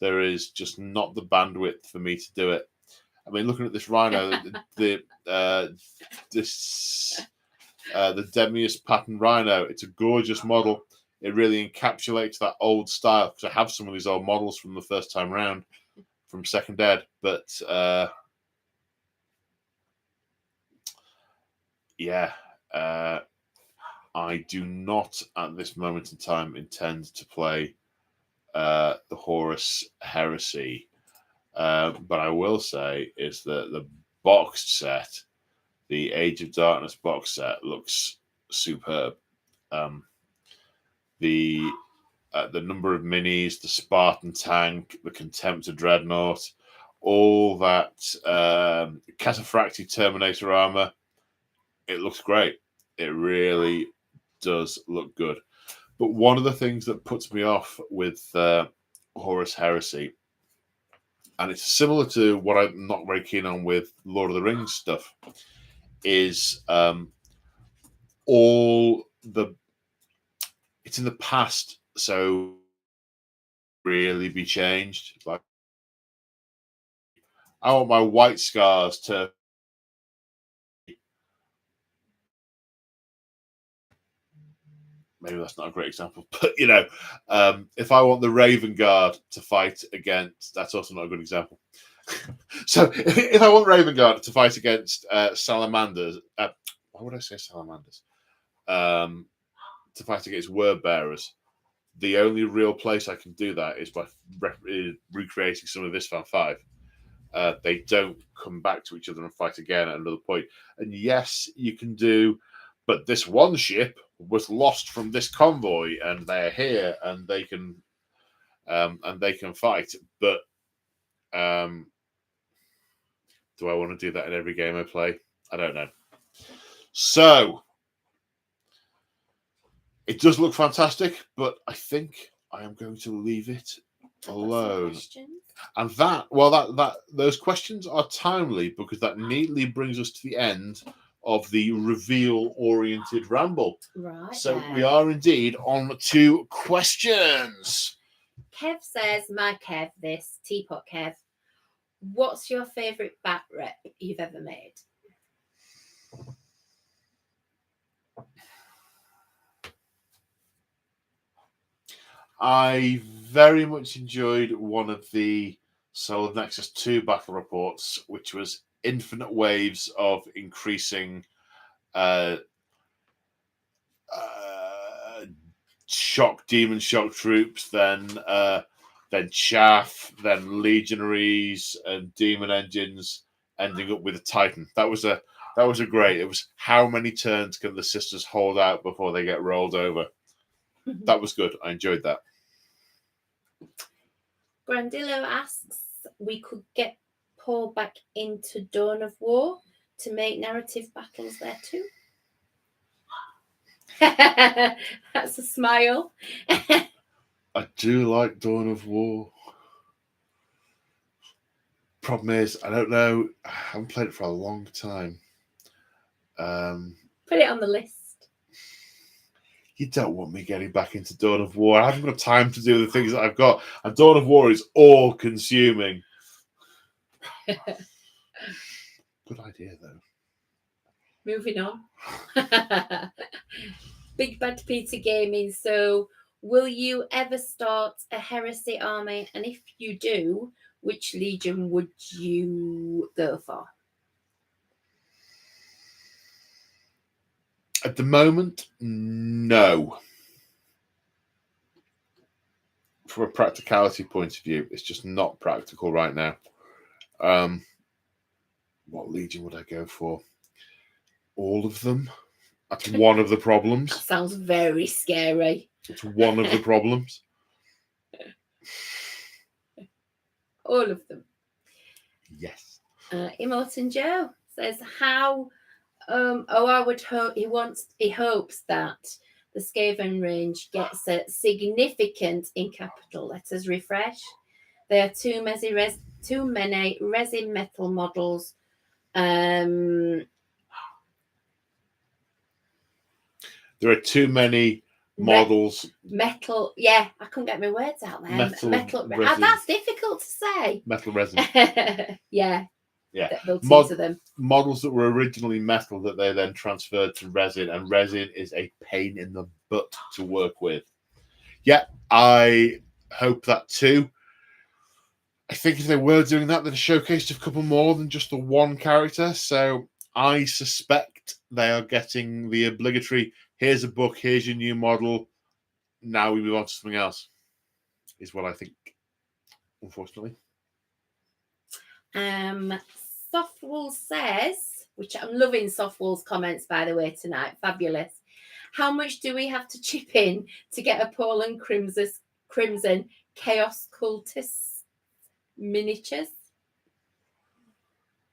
There is just not the bandwidth for me to do it. I mean, looking at this Rhino, the Demius pattern Rhino, it's a gorgeous model. It really encapsulates that old style, because I have some of these old models from the first time round from Second Ed, but I do not at this moment in time intend to play the Horus Heresy. But I will say is that the boxed set, the Age of Darkness box set, looks superb. The number of minis, the Spartan tank, the Contemptor Dreadnought, all that Cataphractii Terminator armor, it looks great. It really does look good. But one of the things that puts me off with Horus Heresy, and it's similar to what I'm not very keen on with Lord of the Rings stuff, is it's in the past, so really be changed. Like, I want my white scars to maybe that's not a great example, but if I want the Raven Guard to fight against, that's also not a good example. So if I want Raven Guard to fight against salamanders, why would I say salamanders? To fight against word bearers, the only real place I can do that is by recreating some of this Fan 5. They don't come back to each other and fight again at another point. And yes, you can do, but this one ship was lost from this convoy, and they're here, and they can fight. But do I want to do that in every game I play? I don't know. So it does look fantastic, but I think I am going to leave it alone. And those questions are timely, because that neatly brings us to the end of the reveal-oriented ramble. Right. So we are indeed on to questions. Kev says, my Kev, this Teapot Kev, what's your favourite bat rep you've ever made? I very much enjoyed one of the Soul of Nexus 2 battle reports, which was infinite waves of increasing demon shock troops, then chaff, then legionaries and demon engines, ending up with a Titan. That was a great. It was how many turns can the sisters hold out before they get rolled over? That was good. I enjoyed that. Grandillo asks, we could get Paul back into Dawn of War to make narrative battles there too. That's a smile. I do like Dawn of War. Problem is, I don't know. I haven't played it for a long time. Put it on the list. You don't want me getting back into Dawn of War. I haven't got time to do the things that I've got. And Dawn of War is all-consuming. Good idea, though. Moving on. Big Bad Peter Gaming. So, will you ever start a heresy army? And if you do, which legion would you go for? At the moment, no. From a practicality point of view, it's just not practical right now. What legion would I go for? All of them? That's one of the problems. That sounds very scary. It's one of the problems. All of them. Yes. Immortan Joe says how. I would hope he hopes that the Skaven range gets a significant in capital letters refresh. There are too many resin metal models. There are too many models. Metal, yeah, I couldn't get my words out there. Metal resin. That's difficult to say. Metal resin. Yeah. Yeah. Of them. Models that were originally metal that they then transferred to resin, and resin is a pain in the butt to work with. Yeah, I hope that too. I think if they were doing that, they'd showcased a couple more than just the one character. So I suspect they are getting the obligatory, here's a book, here's your new model. Now we move on to something else, is what I think, unfortunately. Softwall says, which I'm loving Softwall's comments, by the way, tonight. Fabulous. How much do we have to chip in to get a Paul and Crimson Chaos Cultists miniatures?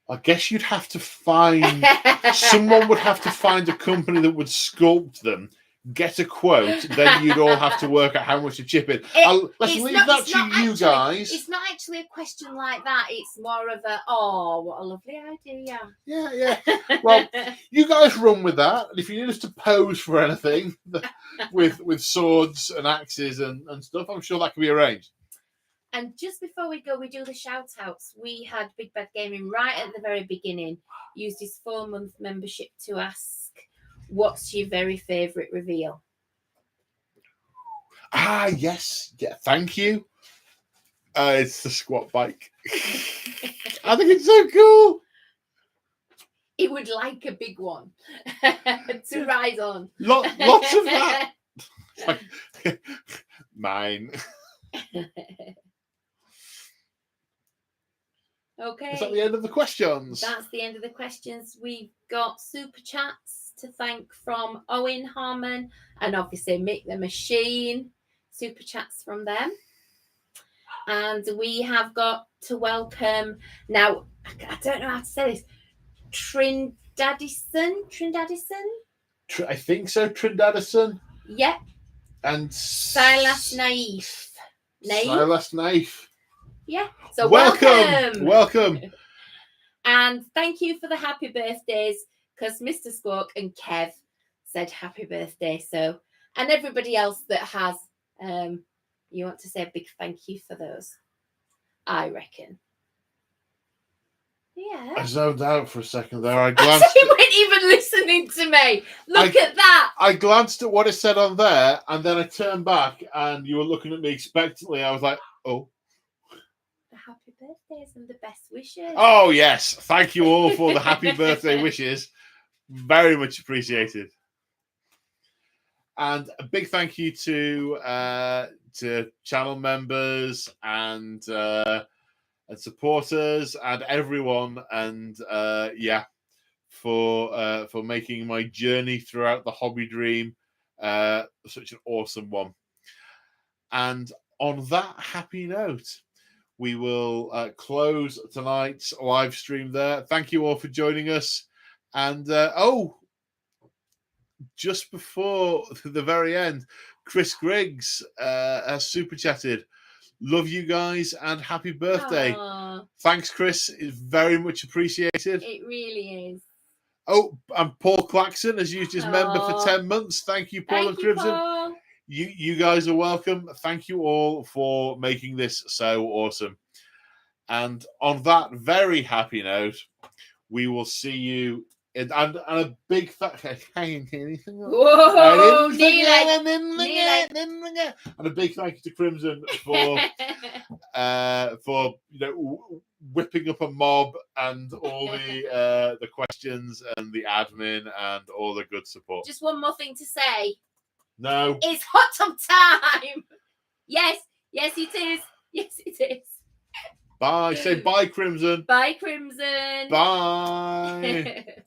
I guess you'd have to find someone would have to find a company that would sculpt them, get a quote, then you'd all have to work out how much to chip in. Let's leave that to you guys. It's not actually a question like that. It's more of a, oh, what a lovely idea. Yeah. Well, you guys run with that. And if you need us to pose for anything with swords and axes and stuff, I'm sure that can be arranged. And just before we go, we do the shout outs. We had Big Bad Gaming right at the very beginning, used his 4-month membership to ask, what's your very favourite reveal? Yes. Yeah, thank you. It's the squat bike. I think it's so cool. It would like a big one to ride on. Lots of that. Like, mine. Okay. Is that the end of the questions? That's the end of the questions. We've got super chats to thank from Owen Harmon and obviously Mick the Machine. Super chats from them. And we have got to welcome, now, I don't know how to say this, Trindadison? I think so, Trindadison. Yep. And Silas Naif. Silas Naif. Yeah. So welcome. And thank you for the happy birthdays, because Mr. Squawk and Kev said happy birthday. So, and everybody else that has, you want to say a big thank you for those, I reckon. Yeah. I zoned out for a second there. I glanced. You weren't even listening to me. Look at that. I glanced at what it said on there, and then I turned back, and you were looking at me expectantly. I was like, oh. Happy birthdays and the best wishes. Oh, yes. Thank you all for the happy birthday wishes. Very much appreciated. And a big thank you to channel members and supporters and everyone. And for making my journey throughout the hobby dream such an awesome one. And on that happy note, we will close tonight's live stream there. Thank you all for joining us. And, just before the very end, Chris Griggs has super chatted. Love you guys and happy birthday. Aww. Thanks, Chris. It's very much appreciated. It really is. Oh, and Paul Claxon has used his member for 10 months. Thank you, Paul and Crimson. Paul. You guys are welcome. Thank you all for making this so awesome. And on that very happy note, we will see you. And a big anything. Whoa! And a big thank you to Crimson for whipping up a mob and all the questions and the admin and all the good support. Just one more thing to say. No. It's hot tub time. Yes, it is. Yes, it is. Bye. Say bye, Crimson. Bye, Crimson. Bye.